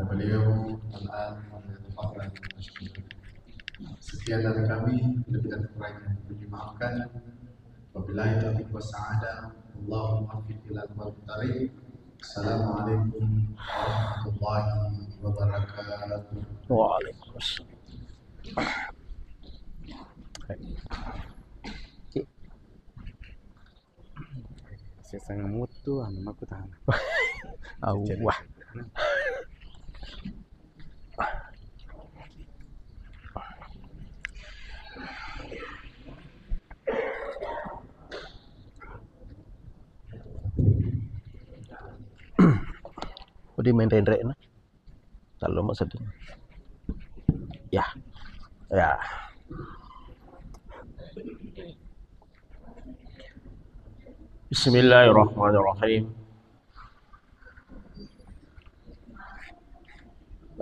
beliau al-an menetapkan masyarakat. Sekian dari kami, lebih dan kurangnya dimaafkan. Wabillahi taufiq wassaada. Allahumma waffiq ila aqwamit thariq. Assalamualaikum warahmatullahi wabarakatuh. Waalaikumsalam. Saya sangat mutu, anu aku tahan. Wah. Udah main rendre na. Kalau mau sedih. Ya. Ya. Bismillahirrahmanirrahim.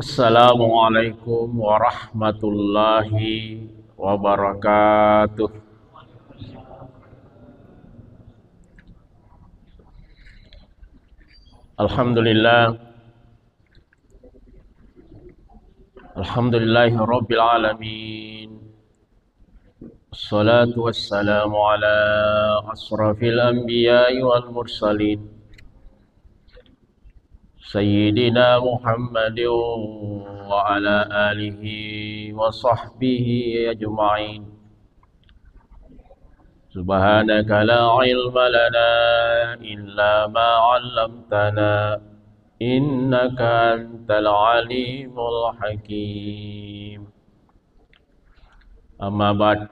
Assalamualaikum warahmatullahi wabarakatuh. Alhamdulillahi rabbil alamin. Assalatu wassalamu ala asrafil anbiya'i wal mursalin Sayyidina Muhammadin wa ala alihi wa sahbihi ajma'in. Subhanaka la ilma lana illa ma 'allamtana innaka antal alimul hakim. Amma ba'd,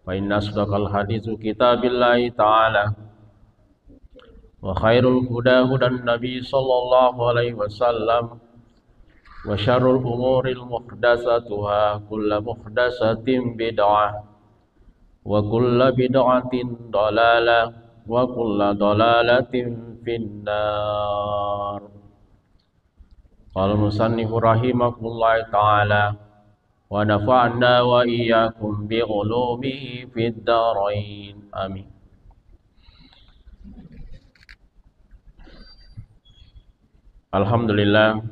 fa inna asdaqal haditsu kitabillahi ta'ala wa khairul huda hudan nabi sallallahu alaihi wasallam wa syarrul umuril muhdatsatuha kullu muhdatsatin bid'ah wa kullu bid'atin dhalalah wa kullu dhalalatin finnar. Qala musannifu rahimahullahi ta'ala wa nafa'na wa iyyakum bi ulumihi fid dharain. Amin. Alhamdulillah.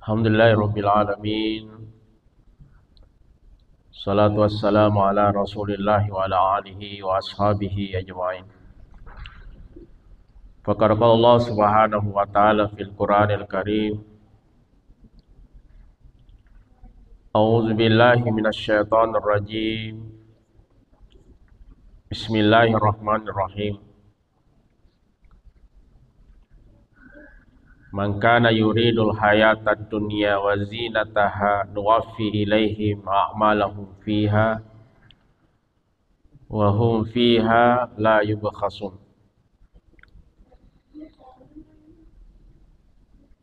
Alhamdulillahirabbil alamin. Salatu wassalamu ala Rasulillah wa ala alihi wa ashabihi ajma'in. Faqala Allah subhanahu wa ta'ala fil Qur'anil Karim. A'udzu billahi minasy syaithanir rajim. Bismillahirrahmanirrahim. Man kana yuridul hayatad dunya wa zinataha nuwaffi ilaihim a'malahum fiha wa hum fiha la yubkhasun.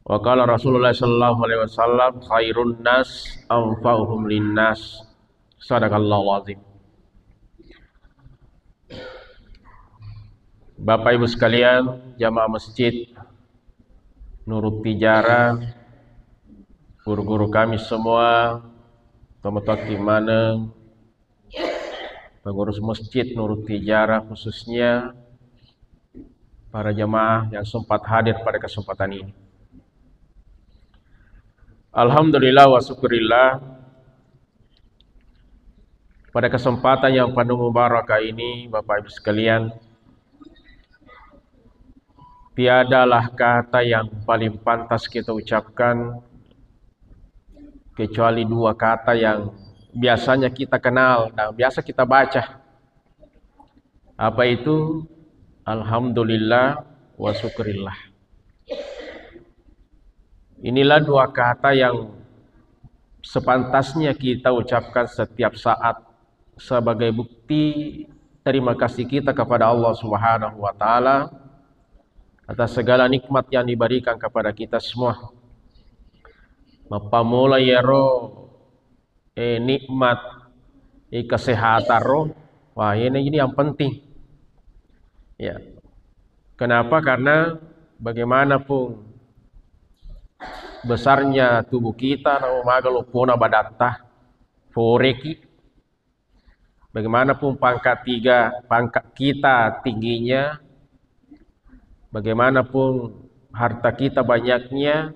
Wa qala Rasulullah sallallahu alaihi wasallam khairun nas anfa'uhum linnas. Sadaqallahu azim. Bapak Ibu sekalian, jamaah masjid Nurut Tijarah, guru-guru kami semua, teman-teman di mana, pengurus masjid Nurut Tijarah khususnya, para jamaah yang sempat hadir pada kesempatan ini. Alhamdulillah wa syukurillah, pada kesempatan yang penuh mubarakah ini, Bapak Ibu sekalian, tiadalah kata yang paling pantas kita ucapkan kecuali dua kata yang biasanya kita kenal dan biasa kita baca. Apa itu? Alhamdulillah wa syukurillah. Inilah dua kata yang sepantasnya kita ucapkan setiap saat sebagai bukti terima kasih kita kepada Allah Subhanahu wa taala atas segala nikmat yang diberikan kepada kita semua. Mapamula yero nikmat kesehatan roh. Wah, ini yang penting. Ya. Kenapa? Karena bagaimanapun besarnya tubuh kita namamaga puna badatta foreki. Bagaimanapun pangkat kita tingginya, bagaimanapun harta kita banyaknya,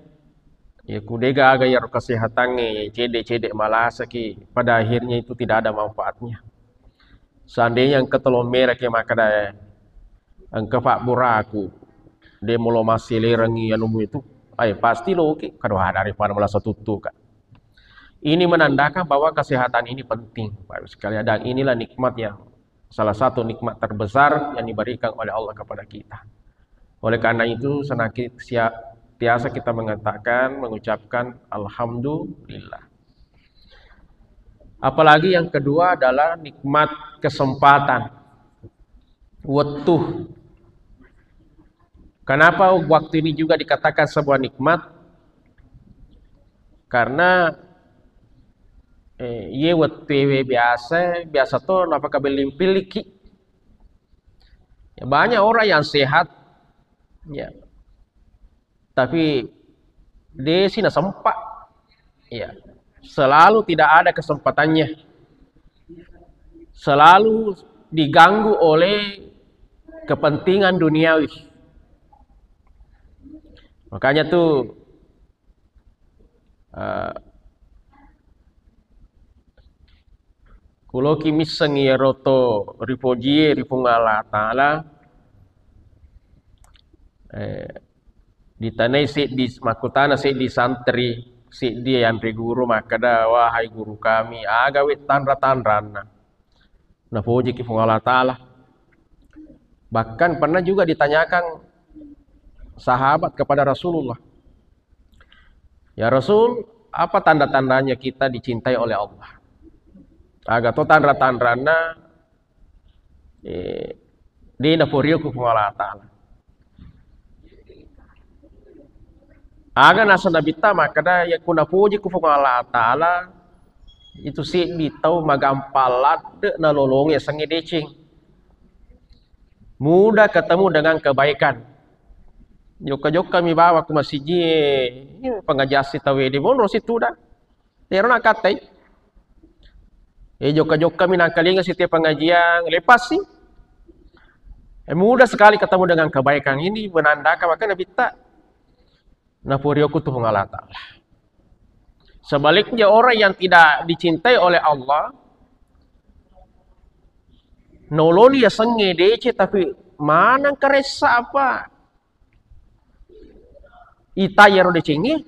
ya kudega aga ya kesehatannya, cedek-cedek malas ki, pada akhirnya itu tidak ada manfaatnya. Seandainya engkau telur merah ke maka dah engkau pak buraku, dia mula masih lerangi anumu itu, pasti lo oke, kalau daripada malah tutup kan. Ini menandakan bahwa kesehatan ini penting, Bapak sekalian, dan inilah nikmat yang salah satu nikmat terbesar yang diberikan oleh Allah kepada kita. Oleh karena itu senantiasa kita mengucapkan alhamdulillah. Apalagi yang kedua adalah nikmat kesempatan. Waktu. Kenapa waktu ini juga dikatakan sebuah nikmat? Karena ye waktu biasa tuh apakah belimpiliki. Ya, banyak orang yang sehat, ya, tapi dia sih sempat, ya, selalu tidak ada kesempatannya, selalu diganggu oleh kepentingan duniawi. Makanya tuh kulo kimiseng ya roto ripojie ripungala taala di tanai si di makutana si di santri si dia yang guru maka dah wahai guru kami agawe tanra-tanrana na poji ki pungala taala. Bahkan pernah juga ditanyakan sahabat kepada Rasulullah, ya Rasul, apa tanda-tandanya kita dicintai oleh Allah? Aga to tanda-tandana di naporio ku Allah Ta'ala. Aga nasa nabita maka da ya kuna puji ku Allah Ta'ala itu si ditau magampalat de nolong ya sangi decing. Mudah ketemu dengan kebaikan. Joka-joka mi bawa ku masjid pengajasi tawedi mon situ dah. Tero nak katai. Joka-joka minangkalinga setiap pengajian lepas sih. Mudah sekali ketemu dengan kebaikan ini menandakan maka Nabi tak napurioku tuh Allah Ta'ala. Sebaliknya orang yang tidak dicintai oleh Allah noloni ya senge dece tapi mana keresa apa itayar decengi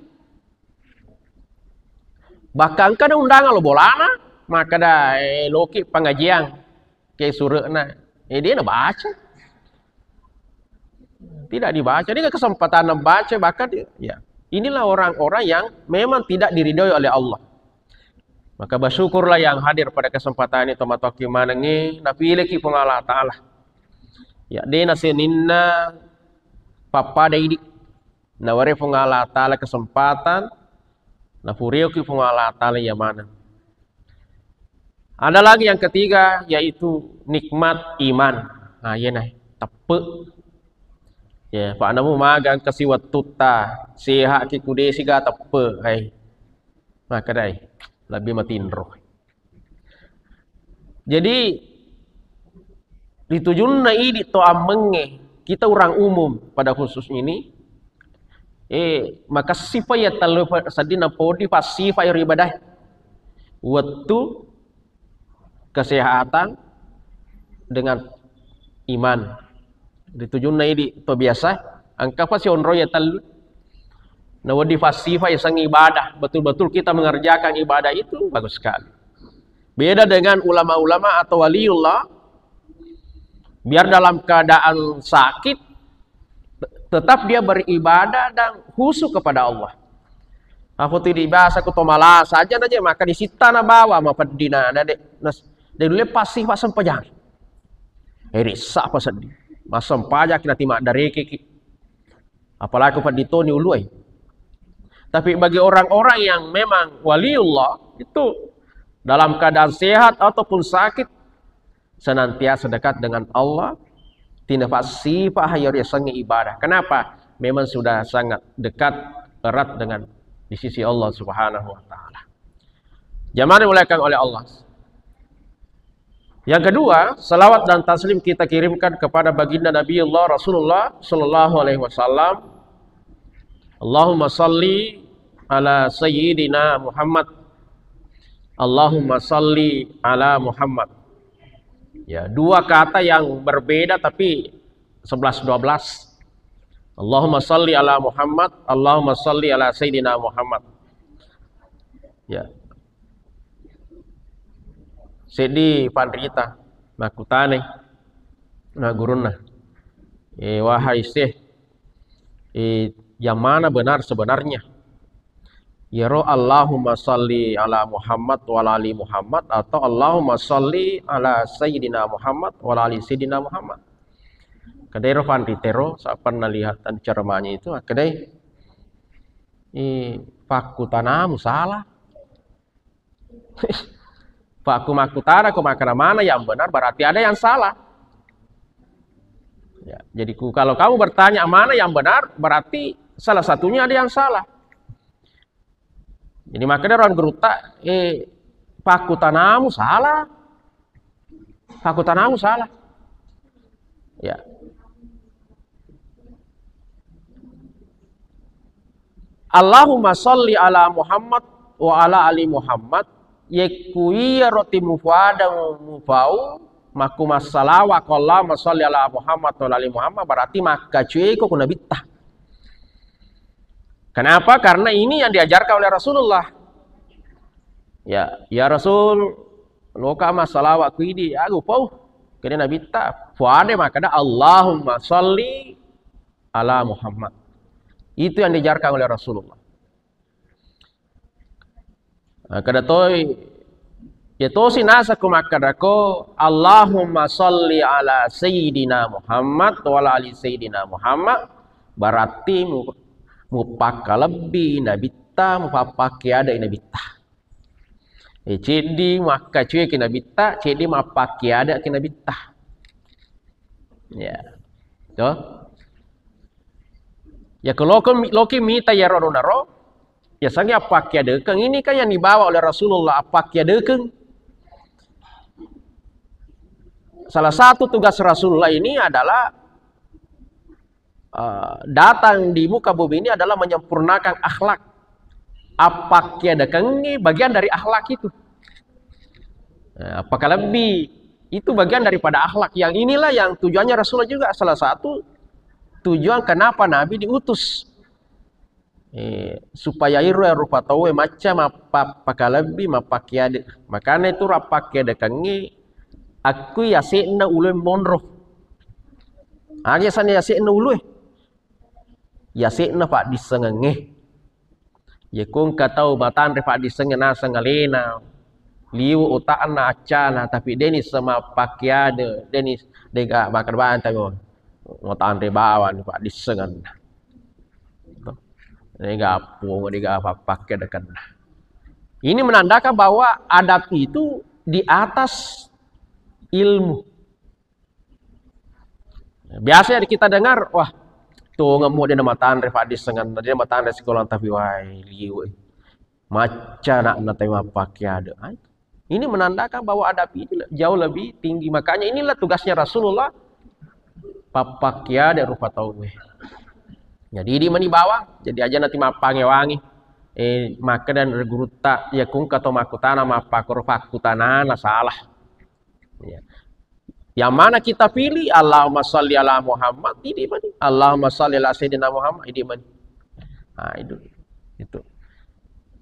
bahkan kan undangan lo bolana maka dah loki pengajian ke surena dia nak baca tidak dibaca dia kesempatan membaca bahkan ya inilah orang-orang yang memang tidak diridhoi oleh Allah. Maka bersyukurlah yang hadir pada kesempatan ini tomatoki manengi na pilih ki Allah Ta'ala ya dia naseninna papa daidi na ware Allah Ta'ala kesempatan na furio ki Allah Ta'ala ya mana. Ada lagi yang ketiga yaitu nikmat iman. Nah, iya nah, tepe. Ya, pak namu magang kasih waktu ta, sehat ki kude siga tepe, hai. Maka dai, lebih matiin roh. Jadi ditujunna ini to amenge kita orang umum pada khusus ini. Maka sifat ya talu sadina podi pas sifat ibadah. Waktu kesehatan dengan iman ditujunna ini to biasa angka pasti onro ya tal na wadi fasifa sang ibadah betul-betul kita mengerjakan ibadah itu bagus sekali. Beda dengan ulama-ulama atau waliullah biar dalam keadaan sakit tetap dia beribadah dan khusyuk kepada Allah. Aku tidak bahasa ku tomala saja aja maka disita na bawa ma padina na dulu pasti pasang pajak. Risa apa sedih. Masam pajak nanti mak dari kiki. Apalagi pada ditoni ului. Tapi bagi orang-orang yang memang waliullah itu dalam keadaan sehat ataupun sakit senantiasa dekat dengan Allah, tidak pasti hayar sangi ibadah. Kenapa? Memang sudah sangat dekat erat dengan di sisi Allah Subhanahu wa taala. Jamaah dimuliakan oleh Allah. Yang kedua, salawat dan taslim kita kirimkan kepada baginda Nabi Allah Rasulullah Sallallahu Alaihi Wasallam. Allahumma salli ala Sayyidina Muhammad. Allahumma salli ala Muhammad. Ya, dua kata yang berbeda tapi 11-12. Allahumma salli ala Muhammad. Allahumma salli ala Sayyidina Muhammad. Ya. Sedi pandrita nakutane na guruna wahai seh yang mana benar sebenarnya, ya roh Allahumma salli ala Muhammad wa ala ali Muhammad atau Allahumma salli ala Sayyidina Muhammad wa ala ali Sayyidina Muhammad. Kadai roh pandritero saya pernah lihat ceramahnya itu kadai pakutanamu salah. Pak kumakutara kumakana mana yang benar berarti ada yang salah. Ya, jadi kalau kamu bertanya mana yang benar berarti salah satunya ada yang salah. Jadi makanya orang geruta pakutanamu salah. Pakutanamu salah. Ya. Allahumma salli ala Muhammad wa ala ali Muhammad. Yekuiya roti mufada mufau maku masalawa qalla masalli ala Muhammad wa ali Muhammad berarti maka cuy kok kuna bittah. Kenapa? Karena ini yang diajarkan oleh Rasulullah. Ya Rasul loka masalawa kuidi aku pau kene nabi ta fuade maka ada Allahumma salli ala Muhammad. Itu yang diajarkan oleh Rasulullah. Kada toy ya tosi nasa kumakadako Allahumma salli ala Sayyidina Muhammad wa ala ali Sayyidina Muhammad berarti mupaka lebih nabita mupapake ada nabita. Cedi maka cuy kinabita cedi mapake ada kinabita. Ya. Tuh. Ya kalau loki mita ya ronaro ya sangi apa kia dekeng ini kan yang dibawa oleh Rasulullah apa kia dekeng. Salah satu tugas Rasulullah ini adalah datang di muka bumi ini adalah menyempurnakan akhlak. Apa kia dekeng ini bagian dari akhlak itu. Apakah lebih itu bagian daripada akhlak. Yang inilah yang tujuannya Rasulullah juga salah satu tujuan kenapa Nabi diutus. Supaya iru rupa tahu macam apa pakalabi mapakiade makanya itu rapakiade kangi aku ya sena ulun monro aja sana ya sena ulun ya sena pak disengenge ya kung katau matan re pak disengena sangalena liu utaan na acana tapi deni sama pakiade deni dega bakar bantai mo matan re bawan pak disengan pakai dekat. Ini menandakan bahwa adab itu di atas ilmu. Biasanya kita dengar, wah, tuh ngemuk dia nama tan refadis dengan dia nama tan sekolah tapi wai liu. Maca nak tema pakai ada. Ini menandakan bahwa adab itu jauh lebih tinggi. Makanya inilah tugasnya Rasulullah. Papakia ada rupa tahu. Jadi di mana bawah, jadi aja nanti mapange wangi. Maka dan reguruta ya kung kato makutana mapakor fakutana salah. Ya. Yang mana kita pilih Allahumma sholli ala Muhammad ini mana? Allahumma sholli ala Sayyidina Muhammad ini mana? Nah, itu.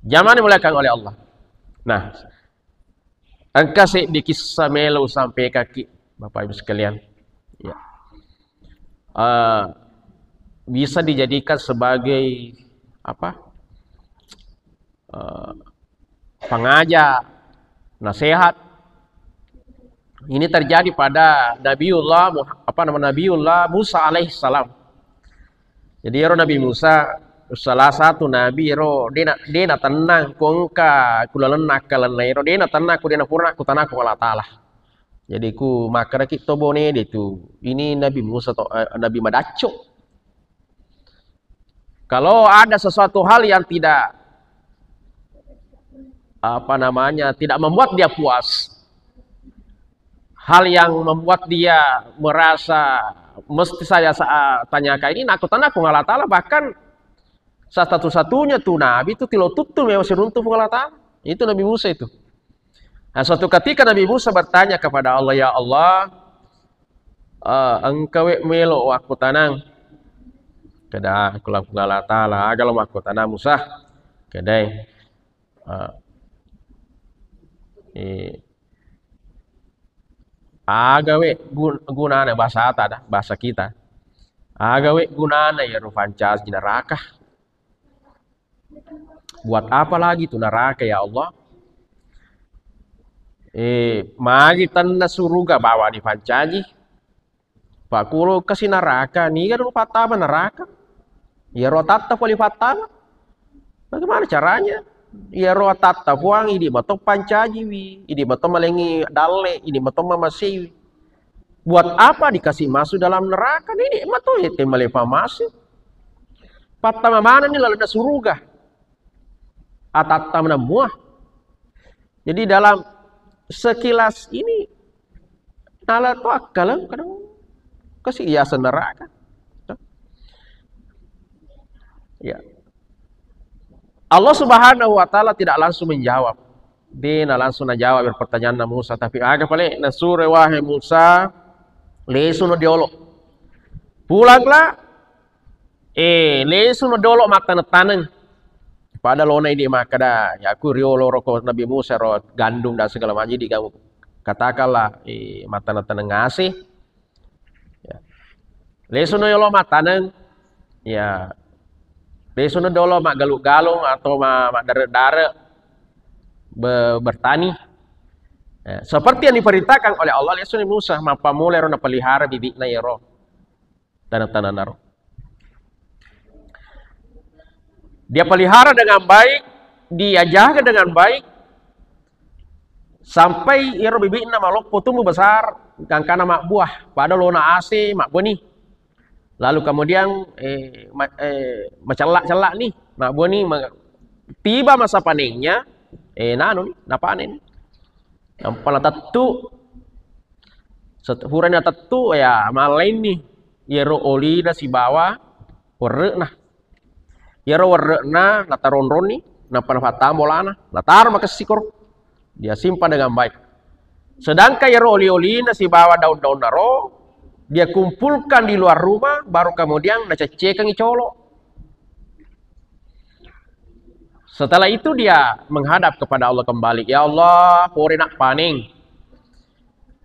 Zaman dimulakan oleh Allah. Nah, angka di kisah melo sampai kaki Bapak Ibu sekalian. Ya. Bisa dijadikan sebagai apa? Pengajar, nasihat. Ini terjadi pada Nabiullah Musa alaihissalam. Jadi Nabi Musa salah satu nabi dia tenang kongka kulalan nakalan nairo dia tenang ku dia purna ku tanah ku Allah taala. Jadi ku makara kita bone itu. Ini Nabi Musa atau Nabi Madaco. Kalau ada sesuatu hal yang tidak tidak membuat dia puas, hal yang membuat dia merasa mesti saya tanyakan ini nakutan aku Allah Ta'ala, bahkan satu-satunya tuh Nabi itu tilotutu yang masih runtuh Allah Ta'ala. Itu Nabi Musa itu. Nah, suatu ketika Nabi Musa bertanya kepada Allah, ya Allah, engkau melo aku tanang. Kada aku lakukan Allah Ta'ala, kalau aku tanang Musa. Kedai. Agawe gunana bahasa ada bahasa kita. Agawe gunana ya rufancas di neraka. Buat apa lagi tuh neraka ya Allah? Magi tanna suruga bawa di pancaji. Pakulo kasih neraka nih kan lupa tama neraka. Ya rotata poli fatama. Bagaimana caranya? Ya roh tata buang ini matok pancaji wi, ini matok malengi dale, ini matok mamasi. Buat apa dikasih masuk dalam neraka? Ini matok itu malepa masuk. Patama mana nih lalu na suruga? Atatam na muah. Jadi dalam sekilas ini nala to akal kadang kasih hiasan neraka. Ya. Allah Subhanahu wa Ta'ala tidak langsung menjawab. Dia langsung menjawab pertanyaan Musa, tapi agak paling nasure wahai Musa, lesu no diolo. Pulanglah, lesu no diolo makan taneng. Pada lona ini makada, ya aku riolo rokok Nabi Musa ro gandum dan segala macam di kamu katakanlah mata taneng ngasih. Ya. Lesu no diolo mataneng, ya. Besok dolo mak galuk-galung atau mak dare-dare bertani. Ya, seperti yang diperintahkan oleh Allah Yesus Musa, mapa mulai rona pelihara bibitna ya roh. Tanah-tanah naro. Dia pelihara dengan baik, dia jaga dengan baik, sampai ya roh bibitna malok tumbuh besar, kangkana mak buah, pada lona ase mak benih. Lalu kemudian mencelak-celak nih, mak buah nih tiba masa panennya, nanu nih, napanen. Nampala tetu, setepuranya tetu ya malain nih, yero oli dah si bawa, warre nah, yero warre nah, nataron-ron nih, nampala fatam bolana, natar makasikor, dia simpan dengan baik. Sedangkan yero oli-oli dah si bawa daun-daun naro, dia kumpulkan di luar rumah, baru kemudian ngececekan colok. Setelah itu dia menghadap kepada Allah kembali. Ya Allah, pore nak paning.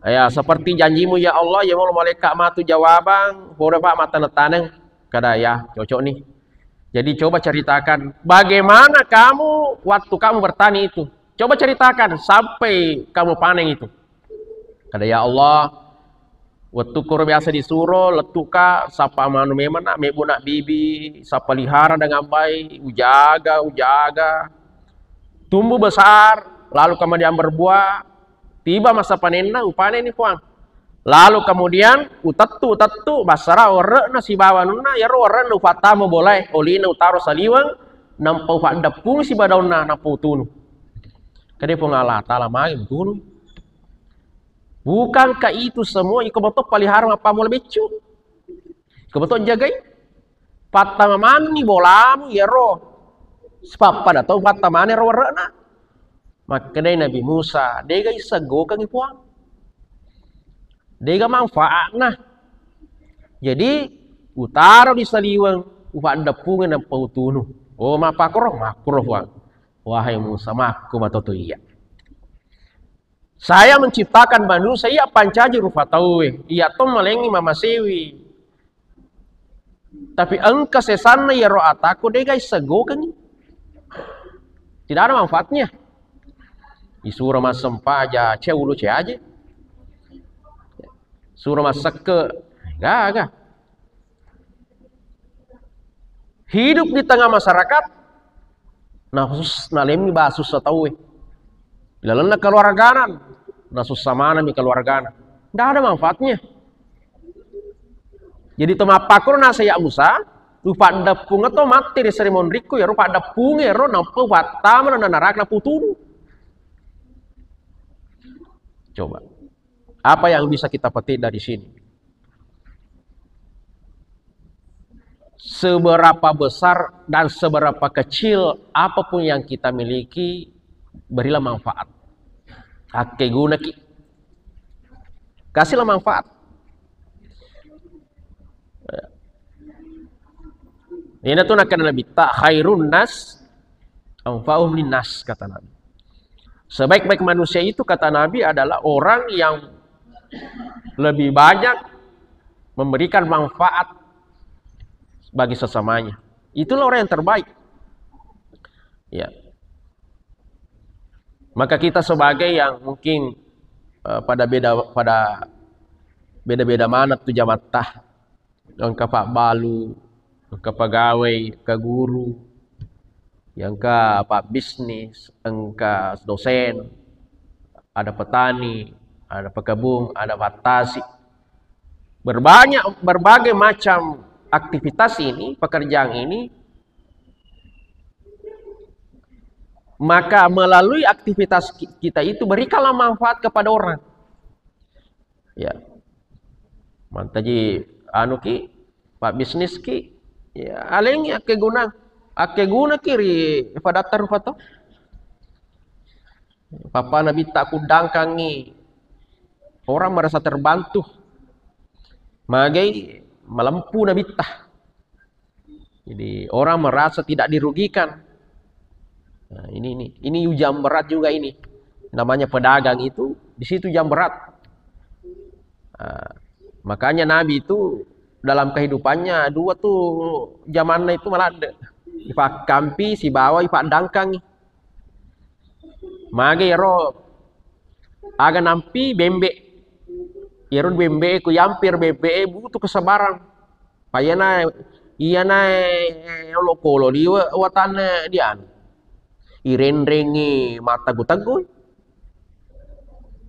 Ya, seperti janjimu ya Allah, ya mau malaikat matu jawabang, pore pak mata netaneng. Kada ya, cocok nih. Jadi coba ceritakan bagaimana kamu waktu kamu bertani itu. Coba ceritakan sampai kamu panen itu. Kada ya Allah, waktu kur biasa disuruh letuka sapa manu memang nak mebu nak bibi sapa lihara dengan baik ujaga tumbuh besar lalu kemudian berbuah tiba masa panenna upane ini puang lalu kemudian utattu basara ore na si bawa nuna ya ore nu fatamu boleh olina utaro saliwang nampau fadapung si badauna nampau tunu kade pengala taala magi tunu. Bukankah itu semua iko betul pelihara apa mau lebih cu? Iko betul jagai. Patama mani bolamu ya roh. Sebab pada tahu patama mani roh rena. Makanya Nabi Musa, dia guys sego kang ipuang. Dia manfaat nah. Jadi utara di saliwang, upan depungan dan pautunu. Oh makroh wang. Wahai Musa, maku matoto iya. Saya menciptakan manusia, iya pancaji rufatawe, iya tom malengi mama sewi. Tapi engkau sesana ya roh ataku deh guys sego kan? Tidak ada manfaatnya. Disuruh mas sempa aja, ulu aja. Suruh masak ke, enggak. Hidup di tengah masyarakat, nasus nalemi basus satawe. Lalu keluarganan, nasus sama nami keluarganan, tidak ada manfaatnya. Jadi temapakur nasa ya Musa, lupa dapung atau mati di seremon riku ya rupa dapung ya ro nampu batama na narak na putunu. Coba, Apa yang bisa kita petik dari sini? Seberapa besar dan seberapa kecil apapun yang kita miliki, berilah manfaat. Ake guna ki. Kasihlah manfaat. Ini tuh nak Nabi, tak khairun nas anfa'uhum linnas, kata Nabi. Sebaik-baik manusia itu, kata Nabi, adalah orang yang lebih banyak memberikan manfaat bagi sesamanya. Itulah orang yang terbaik. Ya. Maka kita sebagai yang mungkin pada beda-beda mana tuh jamatah, yang ke Pak Balu, ke pegawai, ke guru, yang ke Pak bisnis, engka dosen, ada petani, ada pekebun, ada batasi. Berbagai macam aktivitas ini, pekerjaan ini, maka melalui aktivitas kita itu berikanlah manfaat kepada orang. Ya. Mantaji anu ki, Pak bisnis ki, ya aleng ake guna kiri pada taruh foto. Papa Nabi tak kudangkangi, orang merasa terbantu. Magai melempu Nabi tah. Jadi orang merasa tidak dirugikan. Nah, ini jam berat juga ini. Namanya pedagang itu di situ jam berat. Nah, makanya Nabi itu dalam kehidupannya dua tuh zamannya itu malah ada. Ipak kampi si bawa ipak dangkang. Mage ro aga nampi bembe. Irun bembe ku yampir bebe butuh kesabaran. Payana iyana lokolo di watana dian. Irendrengi mata gutagoy.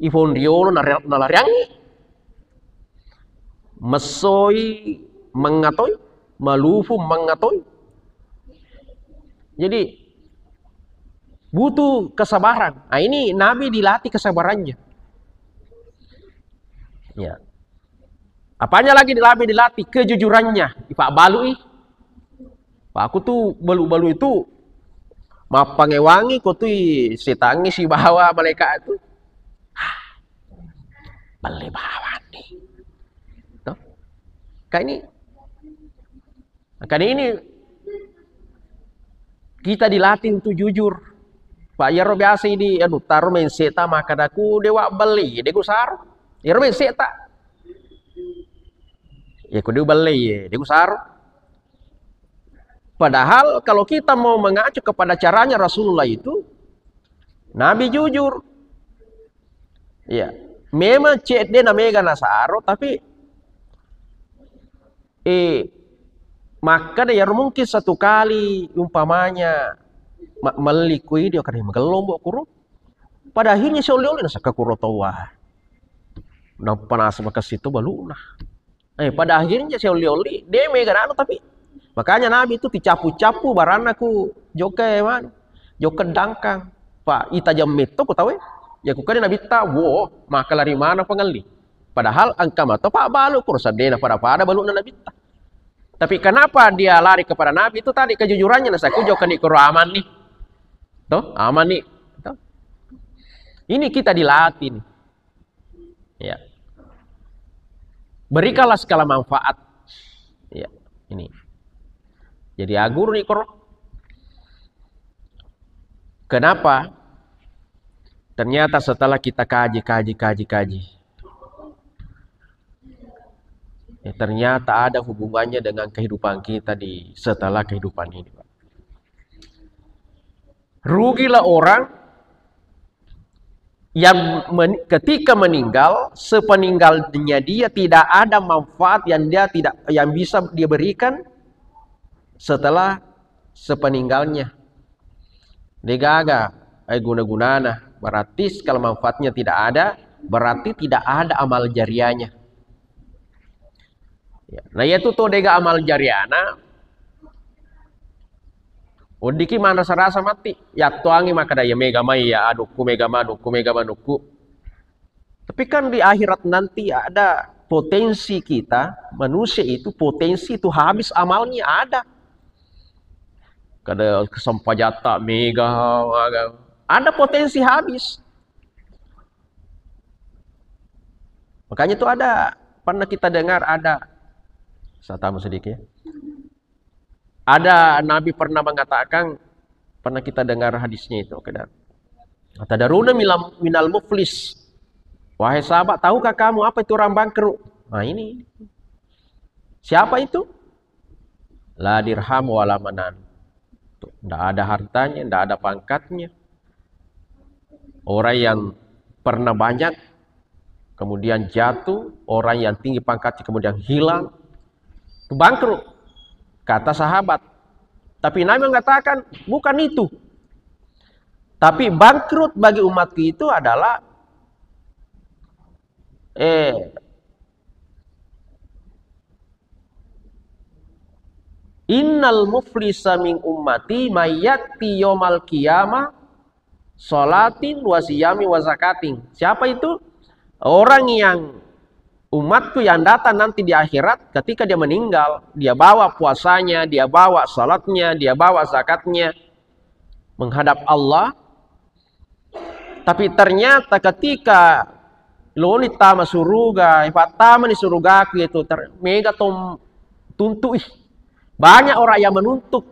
Ifondriolo nalariangi. Mesoi mengatoy, malufu mengatoy. Jadi butuh kesabaran. Nah, ini Nabi dilatih kesabarannya. Ya. Apanya lagi Nabi dilatih? Kejujurannya. Pak Balu Pak aku tuh balu-balu itu mapangewangi kok tuh setangi si bawa mereka itu. Beli bawa nih. Tuh. Kayak ini kita dilatih untuk jujur. Pak Yaro biasa ini taruh main seta maka aku dewa beli deku saru. Yaro main seta. Ya ku dewa beli deku saru. Padahal kalau kita mau mengacu kepada caranya Rasulullah itu, Nabi jujur. Ya, memang cek dia namanya nasaro tapi maka dia mungkin satu kali umpamanya melikui dia kan menggelombok kuro. Pada akhirnya seoleh-oleh nasa kuro tawa. Nah panas maka situ baluna. Pada akhirnya seoleh-oleh dia megan tapi makanya Nabi itu dicapu-capu baranaku joka man. Joka dangkang. Pak ita jam itu ku tahu ya ku kan Nabi tahu maka lari mana pengali. Padahal angka mata Pak Balu kursa dena pada balu Nabi ta. Tapi kenapa dia lari kepada Nabi itu tadi kejujurannya nasa ku joka ni kuro aman nih. Tuh, aman nih. Tuh. Ini kita dilatih nih. Ya. Berikanlah segala manfaat. Ya, ini. Jadi agur nih koro. Kenapa? Ternyata setelah kita kaji. Ya, ternyata ada hubungannya dengan kehidupan kita di setelah kehidupan ini. Rugilah orang yang ketika meninggal, sepeninggalnya dia tidak ada manfaat yang bisa dia berikan setelah sepeninggalnya. Degaga guna-gunana. Berarti kalau manfaatnya tidak ada, berarti tidak ada amal jariahnya. Ya. Nah itu tuh dega amal jariana. Udiki mana serasa mati. Ya tuangi maka daya mega mai ya aduku mega manuku. Tapi kan di akhirat nanti ada potensi kita, manusia itu potensi itu habis amalnya ada. Kada kesempajata mega, ada potensi habis. Makanya itu ada, pernah kita dengar ada, saya tambah sedikit. Ada Nabi pernah mengatakan, pernah kita dengar hadisnya itu. Kata daruna minal muflis. Wahai sahabat, tahukah kamu apa itu orang bangkrut? Nah ini. Siapa itu? La dirham wala manan. Tidak ada hartanya, tidak ada pangkatnya. Orang yang pernah banyak, kemudian jatuh. Orang yang tinggi pangkatnya kemudian hilang. Itu bangkrut. Kata sahabat. Tapi Nabi mengatakan, bukan itu. Tapi bangkrut bagi umatku itu adalah innal muflisa min ummati mayyati yaumal qiyamah sholatin wa siyami wa zakatin. Siapa itu? Orang yang umatku yang datang nanti di akhirat ketika dia meninggal, dia bawa puasanya, dia bawa salatnya, dia bawa zakatnya menghadap Allah. Tapi ternyata ketika Loni tama suruga, tama ni surugaku itu mega tuntu. Banyak orang yang menuntut.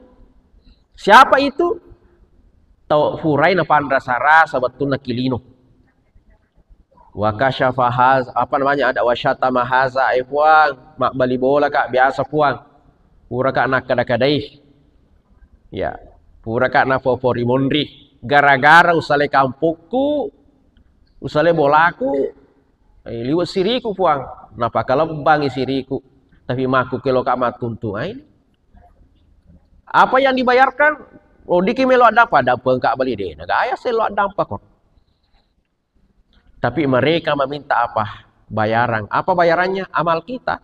Siapa itu? Tahu furai na pandrasara sabatun nakilino. Wa kasyafa haz, apa namanya, ada wasyata mahaza puang, mak bali bola kak biasa puang. Pura kak nak kadakadai. Ya, pura kak na fopori mondri. Gara-gara usale kampukku, usale bolaku, liwat siriku puang, napa kalau bangi siriku, tapi maku kelo kak matuntu ini. Apa yang dibayarkan? Oh diki melo ada pengkak beli deh. Gaya selo ada apa kok. Tapi mereka meminta apa? Bayaran. Apa bayarannya? Amal kita.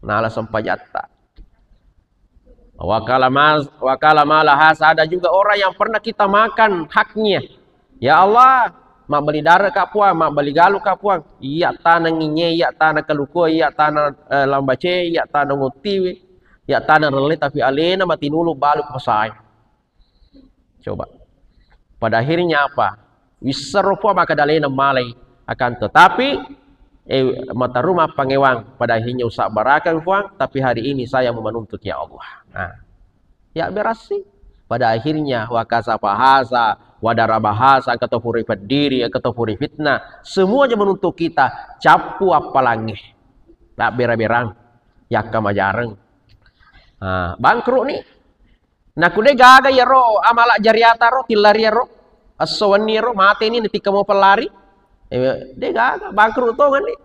Nala sampajata. Wakala malahas, ada juga orang yang pernah kita makan haknya. Ya Allah, mak beli darah kak puang, mak beli galu kak puang. Iya tanah nginye, iya tanah keluko, iya tanah lambace, iya tanah ngutiwi, iya tanah relay, tapi alena mati nulu balu pesai. Coba. Pada akhirnya apa? Wisarufwa maka dalena malai akan tetapi mata rumah pangewang pada akhirnya usak barakan puang, tapi hari ini saya mau menuntut ya Allah. Nah, ya berasi pada akhirnya wakasa bahasa wadara bahasa ketopuri berdiri ketopuri fitnah semuanya menuntut kita capu apalagi tak bera-berang ya kamajareng. Nah, bangkrut nih. Nah kude gaga ya ro amala jariata ro tilari ya ro aswani ro mati ini ketika mau pelari dia gaga bangkrut tuh kan nih.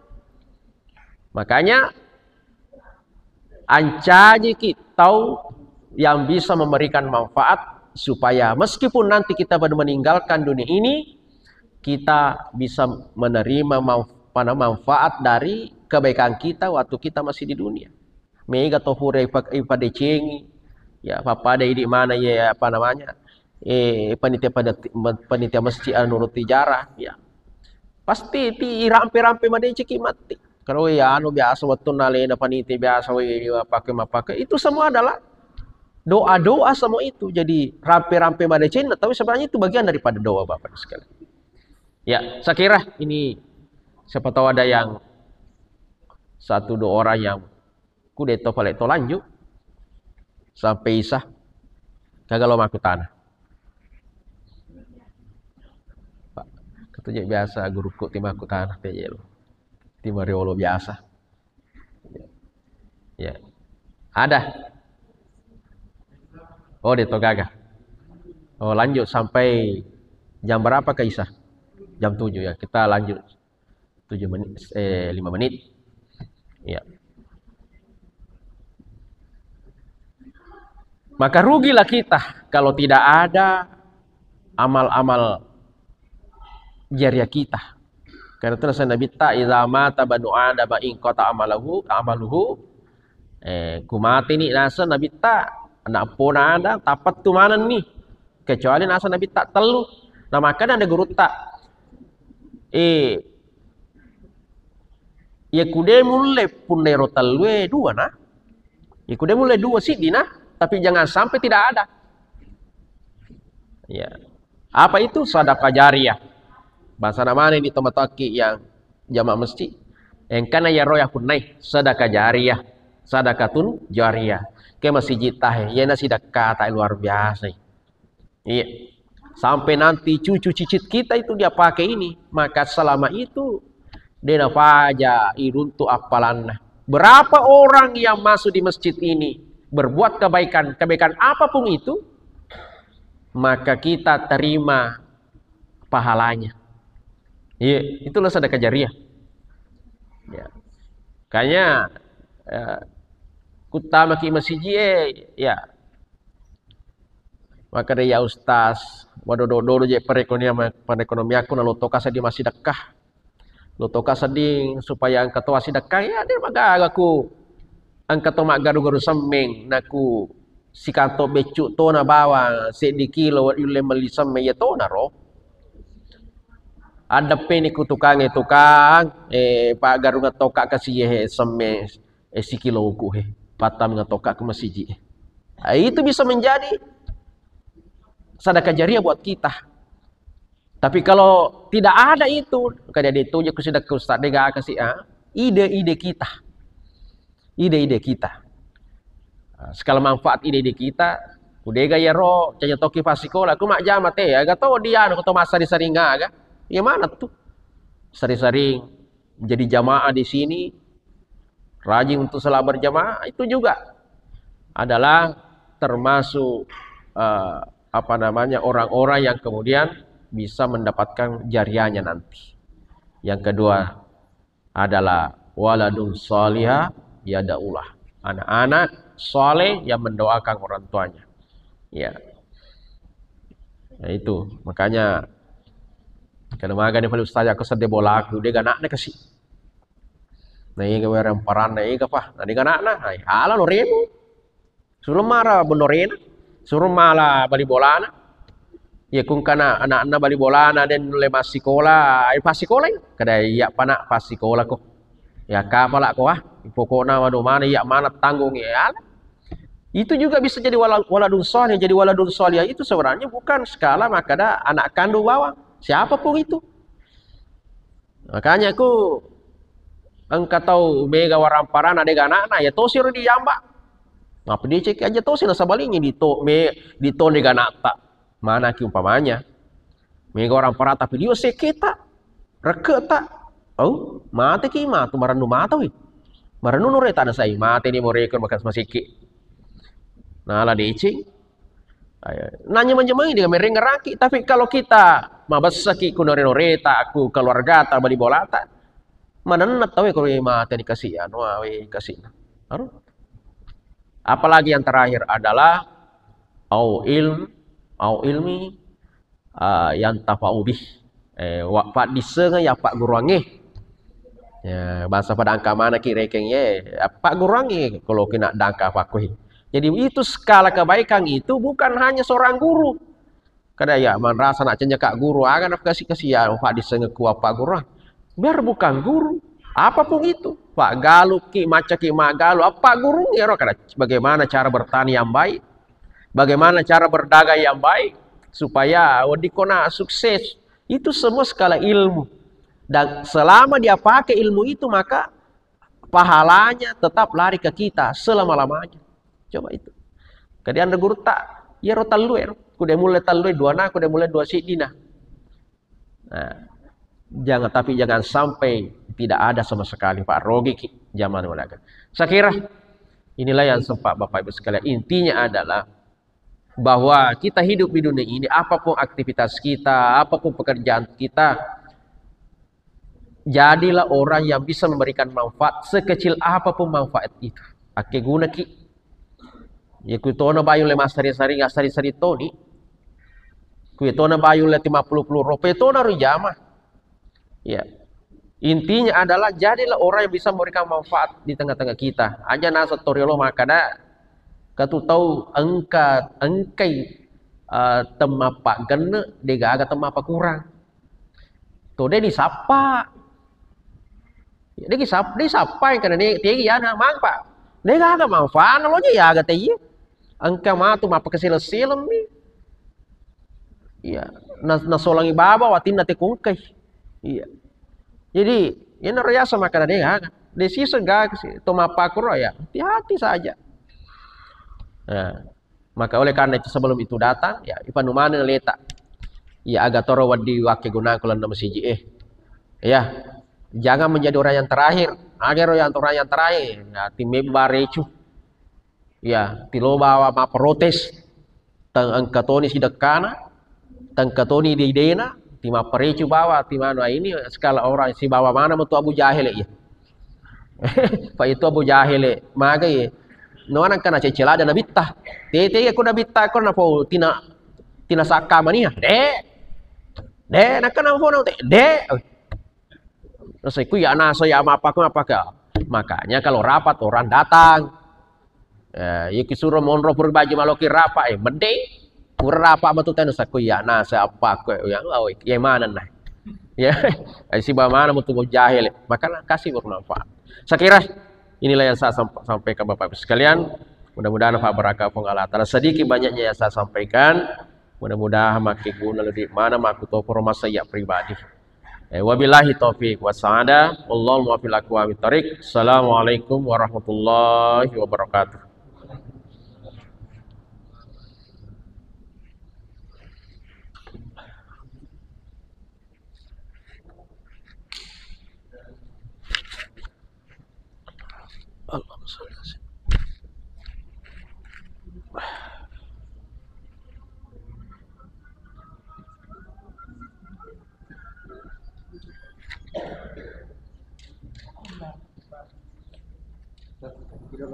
Makanya ancaji kita yang bisa memberikan manfaat supaya meskipun nanti kita baru meninggalkan dunia ini, kita bisa menerima manfaat dari kebaikan kita waktu kita masih di dunia. Mega tohure pada cengi, ya papa ada di mana ya apa namanya, panitia masjid nurut tijarah, ya pasti ti rampe-rampe madeceki mati. Kalau ya biasa waktu nalena panitia biasa pakai itu semua adalah doa-doa semua itu. Jadi rampe-rampe madecen, tapi sebenarnya itu bagian daripada doa Bapak sekalian. Ya, saya kira ini siapa tahu ada yang satu dua orang yang kudeto paling to lanjut sampai isah kagak lo maku tanah. Pak, ketujuh biasa guruku timaku tanah tejelo. Timariolo biasa. Ya. Ada. Oh, di Togaga. Oh, lanjut sampai jam berapa ke Isah? Jam 7 ya. Kita lanjut 7 menit 5 menit. Ya. Maka rugilah kita kalau tidak ada amal-amal jariah kita. Karena terus Nabi ta idza mata banu adam in qata amaluhu kumati ni nasa Nabi ta anak pona ada tapat tu mana nih kecuali nasa Nabi tak telu. Nah makanya ada guru tak Ya kude mulai punero talwe dua nah. Ya kude mulai dua sih dina, tapi jangan sampai tidak ada. Ya. Apa itu sedekah jariyah? Bahasa namanya di tempat taki yang jamaah masjid. Engkana ya roya kunai sedekah jariyah, sedekatun jariyah. Ke masjid tah ya na sedekah tak luar biasa. Iya. Sampai nanti cucu cicit kita itu dia pakai ini, maka selama itu dena faja iruntu apalan. Berapa orang yang masuk di masjid ini berbuat kebaikan apapun itu, maka kita terima pahalanya. Iya, itulah sedekah jariyah. Ya. Kayaknya kutama ki masjid ya. Maka dia ustaz, wadodo je perekonomian aku na lotoka sadi masih dekah. Lotoka sading supaya angkat wasi dekah ya dia magaga aku. Angkat to magaru-garu semeng naku si kanto becuk to na bawa di kilo yule meli semme ya to na ro. Ada peni ku tukang pak garu ngatoka kasih semme si kilo ku patam ngatoka ke masjid. Itu bisa menjadi sedekah jariyah buat kita. Tapi kalau tidak ada itu, kayak itu je ku sedekah ustaz dega kasih ide-ide kita. Ide-ide kita. Sekala manfaat ide-ide kita, udega ya ro, canya toki pasikola, ku mak jamat ya, ga to dia anu to masa disaringa ga. Ya mana tuh? Sering-sering menjadi jamaah di sini, rajin untuk salat berjamaah itu juga adalah termasuk orang-orang yang kemudian bisa mendapatkan jariyahnya nanti. Yang kedua adalah waladun salihah yadaulah, anak-anak soleh yang mendoakan orang tuanya. Ya, nah, itu makanya kalau magani paling ustaz aku sedih bola aku dia ganaknya kasih. Nah ini gawe remparan nah ini apa? Nah di ganakna, nah ala lorenu suruh marah benorena. Suruh malah bali bolana. Ya kung kana anak-anak bali bolana den le masikola, ay pasikola kada iya pana pasikola ko. Ya ka pala ko pokokna wado mana iya mana tanggung ya. Itu juga bisa jadi waladun salih. Jadi waladun salih itu sebenarnya bukan skala makada anak kandung bawang, siapapun itu. Makanya aku engkau tahu mega waramparan adega anak-anak ya tosir di jamba. Apa dia cek aja tuh sila sabalingnya di to nega nata. Mana ki umpamanya? Mega orang para tapi dia seketa. Reketa. Oh, mate ki matu maranu mata wi. Maranu nore tak ada sai mate ni morekon makas masiki. Nah lah dicing. Nanya menjemai dengan mereng ngeraki. Tapi kalau kita mabasaki ku nore tak aku keluarga tak bali bolata. Mana nak tahu kalau mate ni kasih anu we kasih. Aduh. Apalagi yang terakhir adalah au ilmi yang tafaubih. Pak diseng ya pak gurangi. Ya bahasa pada angka mana ki rekengnya pak gurangi kalau kena dangka pakui. Jadi itu skala kebaikan itu bukan hanya seorang guru. Kada ya man rasa nak cenjak guru akan kasih ya pak diseng ku pak gurang. Biar bukan guru. Apapun itu, Pak Galuh ki maca ki magalu, apa guru ya kada bagaimana cara bertani yang baik, bagaimana cara berdagang yang baik supaya wadikona sukses. Itu semua skala ilmu. Dan selama dia pakai ilmu itu maka pahalanya tetap lari ke kita selama-lamanya. Coba itu. Kemudian ada guru tak, ya ro talue, kude mulai talue dua na, kude mulai dua sidina. Nah, jangan sampai tidak ada sama sekali Pak Rogi zaman walaga. Saya kira inilah yang sempat Bapak Ibu sekalian. Intinya adalah bahwa kita hidup di dunia ini, apapun aktivitas kita, apapun pekerjaan kita, jadilah orang yang bisa memberikan manfaat sekecil apapun manfaat itu. Ake guna ki. Ya kuitona bayu le masari-sari ngasari-sari toni. Kuitona bayu le 50 rupiah tona rujama. Ya. Intinya adalah jadilah orang yang bisa memberikan manfaat di tengah-tengah kita. Aja nasa toriolo makada katu tahu engkai temapa gene dega aga temapa kurang. Tode disapa. Dia disapai karena dia tegi ya na mang pak. Dia agak manfaat lo ya agak tegi. Angka matu mapa kesilem ni. Iya, na solangi baba watin na tekungkai. Iya. Jadi, ya na raya sama kada dia agak. Desi segak sih, to mapa kuro ya. Hati-hati saja. Nah, maka oleh karena itu sebelum itu datang, ya ipanumana letak. Ya agak toro wadi wake guna kulan nama siji ya, jangan menjadi orang yang terakhir. Agar orang yang terakhir, ya timbe barecu. Ya, tilo bawa ma protes tang angkatoni sidekana, tang katoni di dena, tima parecu bawa timano ini skala orang si bawa mana metu Abu Jahil ya. Pak itu Abu Jahil maga ya. Noana kana cecela ada nabitah. Tete aku nabitah ko na po tina sakama niya. Nakana po na Terus aku ya naso ya apa ka. Makanya kalau rapat orang datang. Ya disuruh monro berbaju maloki rapat mending urapa matu tanu saku ya nasa apa ko yang ya mana nah. Ya, si mana mutu jahil. Maka kasih bermanfaat. Saya kira inilah yang saya sampaikan Bapak Ibu sekalian. Mudah-mudahan fa barakah Allah taala sedikit banyaknya yang saya sampaikan. Mudah-mudahan makin guna lebih mana maku to forma saya pribadi. Wabillahi taufiq wassaada. Wallahu muwaffiq aqwamit thoriq. Assalamualaikum warahmatullahi wabarakatuh. Allahumma shalli ala Tidak